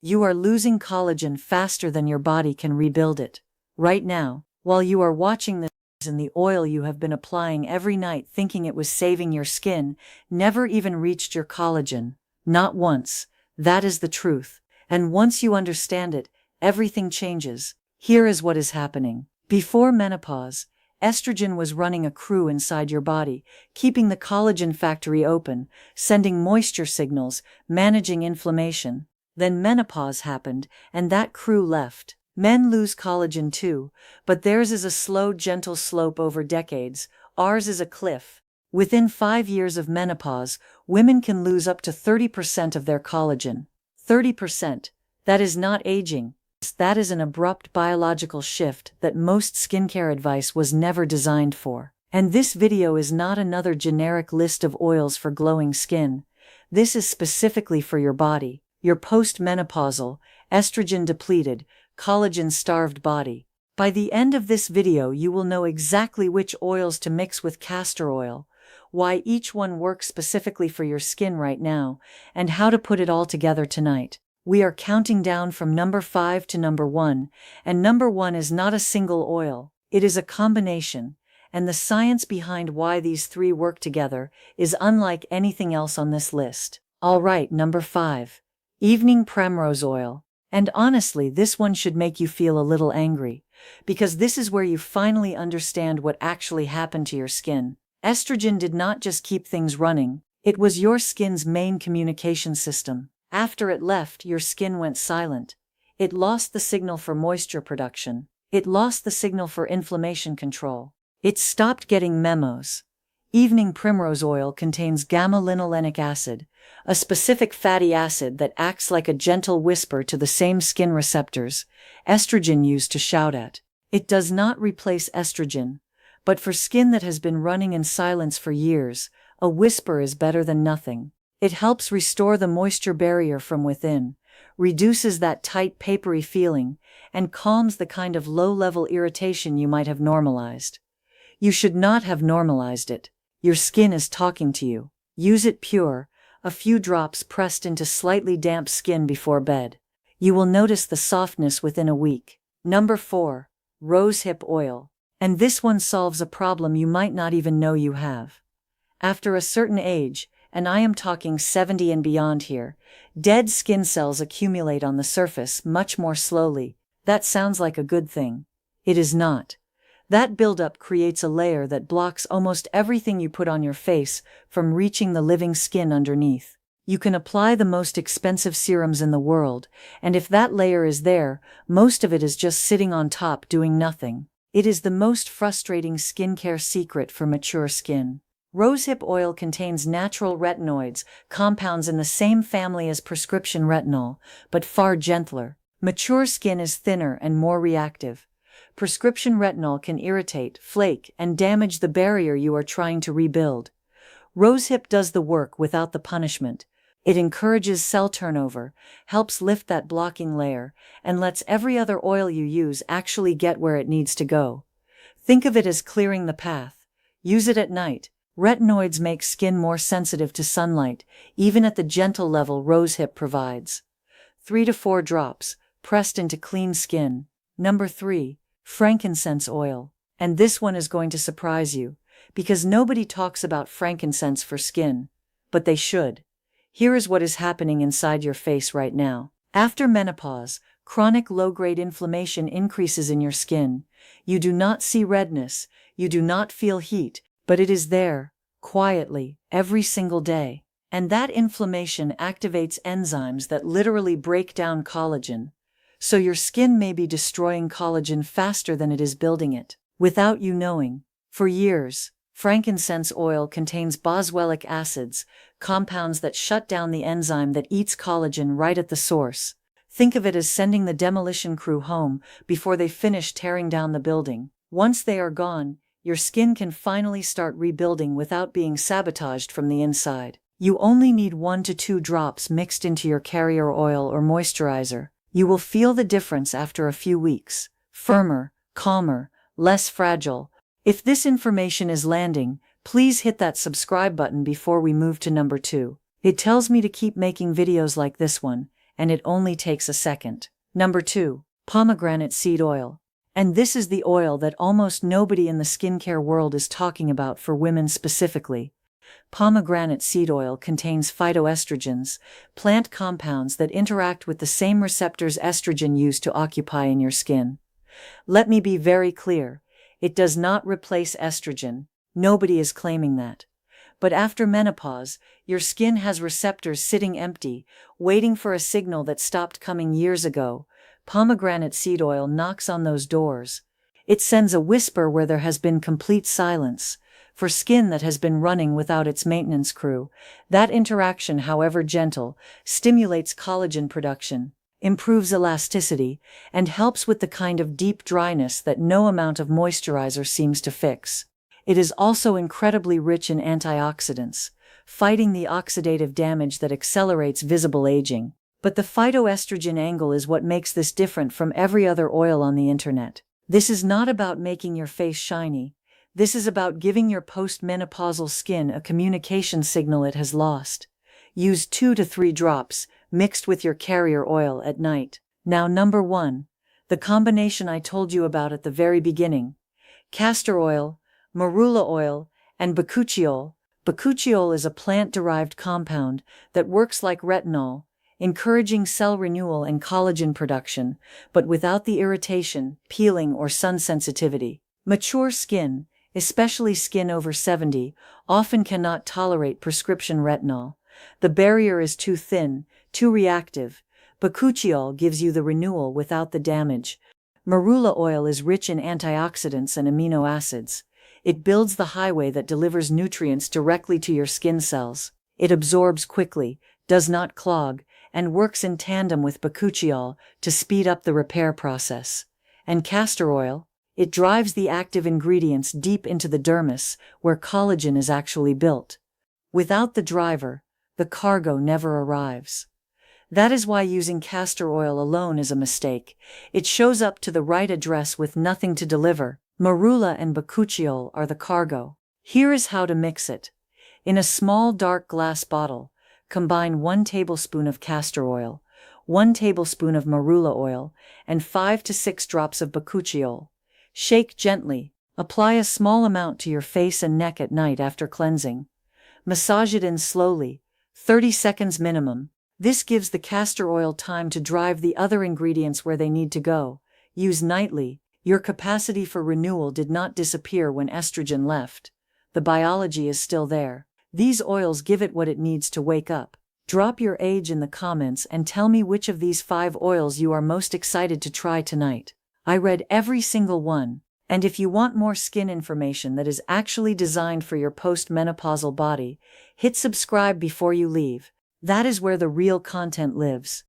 You are losing collagen faster than your body can rebuild it. Right now, while you are watching this, and the oil you have been applying every night thinking it was saving your skin never even reached your collagen. Not once. That is the truth. And once you understand it, everything changes. Here is what is happening. Before menopause, estrogen was running a crew inside your body, keeping the collagen factory open, sending moisture signals, managing inflammation. Then menopause happened, and that crew left. Men lose collagen too, but theirs is a slow, gentle slope over decades. Ours is a cliff. Within 5 years of menopause, women can lose up to 30% of their collagen. 30%. That is not aging. That is an abrupt biological shift that most skincare advice was never designed for. And this video is not another generic list of oils for glowing skin. This is specifically for your body, your postmenopausal, estrogen-depleted, collagen-starved body. By the end of this video you will know exactly which oils to mix with castor oil, why each one works specifically for your skin right now, and how to put it all together tonight. We are counting down from number 5 to number 1, and number 1 is not a single oil, it is a combination, and the science behind why these three work together is unlike anything else on this list. Alright, number 5. Evening primrose oil. And honestly, this one should make you feel a little angry, because this is where you finally understand what actually happened to your skin. Estrogen did not just keep things running, it was your skin's main communication system. After it left, your skin went silent. It lost the signal for moisture production. It lost the signal for inflammation control. It stopped getting memos. Evening primrose oil contains gamma-linolenic acid, a specific fatty acid that acts like a gentle whisper to the same skin receptors estrogen used to shout at. It does not replace estrogen, but for skin that has been running in silence for years, a whisper is better than nothing. It helps restore the moisture barrier from within, reduces that tight, papery feeling, and calms the kind of low-level irritation you might have normalized. You should not have normalized it. Your skin is talking to you. Use it pure, a few drops pressed into slightly damp skin before bed. You will notice the softness within a week. Number 4. Rosehip oil. And this one solves a problem you might not even know you have. After a certain age, and I am talking 70 and beyond here, dead skin cells accumulate on the surface much more slowly. That sounds like a good thing. It is not. That buildup creates a layer that blocks almost everything you put on your face from reaching the living skin underneath. You can apply the most expensive serums in the world, and if that layer is there, most of it is just sitting on top doing nothing. It is the most frustrating skincare secret for mature skin. Rosehip oil contains natural retinoids, compounds in the same family as prescription retinol, but far gentler. Mature skin is thinner and more reactive. Prescription retinol can irritate, flake, and damage the barrier you are trying to rebuild. Rosehip does the work without the punishment. It encourages cell turnover, helps lift that blocking layer, and lets every other oil you use actually get where it needs to go. Think of it as clearing the path. Use it at night. Retinoids make skin more sensitive to sunlight, even at the gentle level rosehip provides. 3 to 4 drops, pressed into clean skin. Number 3. Frankincense oil. And this one is going to surprise you, because nobody talks about frankincense for skin, but they should. Here is what is happening inside your face right now. After menopause, chronic low-grade inflammation increases in your skin. You do not see redness, you do not feel heat, but it is there, quietly, every single day. And that inflammation activates enzymes that literally break down collagen. So your skin may be destroying collagen faster than it is building it, without you knowing. For years, frankincense oil contains boswellic acids, compounds that shut down the enzyme that eats collagen right at the source. Think of it as sending the demolition crew home before they finish tearing down the building. Once they are gone, your skin can finally start rebuilding without being sabotaged from the inside. You only need 1 to 2 drops mixed into your carrier oil or moisturizer. You will feel the difference after a few weeks. Firmer, calmer, less fragile. If this information is landing, please hit that subscribe button before we move to number 2. It tells me to keep making videos like this one, and it only takes a second. Number 2. Pomegranate seed oil. And this is the oil that almost nobody in the skincare world is talking about for women specifically. Pomegranate seed oil contains phytoestrogens, plant compounds that interact with the same receptors estrogen used to occupy in your skin. Let me be very clear, it does not replace estrogen, nobody is claiming that. But after menopause, your skin has receptors sitting empty, waiting for a signal that stopped coming years ago. Pomegranate seed oil knocks on those doors. It sends a whisper where there has been complete silence. For skin that has been running without its maintenance crew, that interaction, however gentle, stimulates collagen production, improves elasticity, and helps with the kind of deep dryness that no amount of moisturizer seems to fix. It is also incredibly rich in antioxidants, fighting the oxidative damage that accelerates visible aging. But the phytoestrogen angle is what makes this different from every other oil on the internet. This is not about making your face shiny. This is about giving your postmenopausal skin a communication signal it has lost. Use 2 to 3 drops, mixed with your carrier oil at night. Now number 1. The combination I told you about at the very beginning. Castor oil, marula oil, and bakuchiol. Bakuchiol is a plant-derived compound that works like retinol, encouraging cell renewal and collagen production, but without the irritation, peeling, or sun sensitivity. Mature skin, especially skin over 70, often cannot tolerate prescription retinol. The barrier is too thin, too reactive. Bakuchiol gives you the renewal without the damage. Marula oil is rich in antioxidants and amino acids. It builds the highway that delivers nutrients directly to your skin cells. It absorbs quickly, does not clog, and works in tandem with bakuchiol to speed up the repair process. And castor oil? It drives the active ingredients deep into the dermis, where collagen is actually built. Without the driver, the cargo never arrives. That is why using castor oil alone is a mistake. It shows up to the right address with nothing to deliver. Marula and bakuchiol are the cargo. Here is how to mix it. In a small dark glass bottle, combine 1 tablespoon of castor oil, 1 tablespoon of marula oil, and 5 to 6 drops of bakuchiol. Shake gently. Apply a small amount to your face and neck at night after cleansing. Massage it in slowly, 30 seconds minimum. This gives the castor oil time to drive the other ingredients where they need to go. Use nightly. Your capacity for renewal did not disappear when estrogen left. The biology is still there. These oils give it what it needs to wake up. Drop your age in the comments and tell me which of these 5 oils you are most excited to try tonight. I read every single one. And if you want more skin information that is actually designed for your postmenopausal body, hit subscribe before you leave. That is where the real content lives.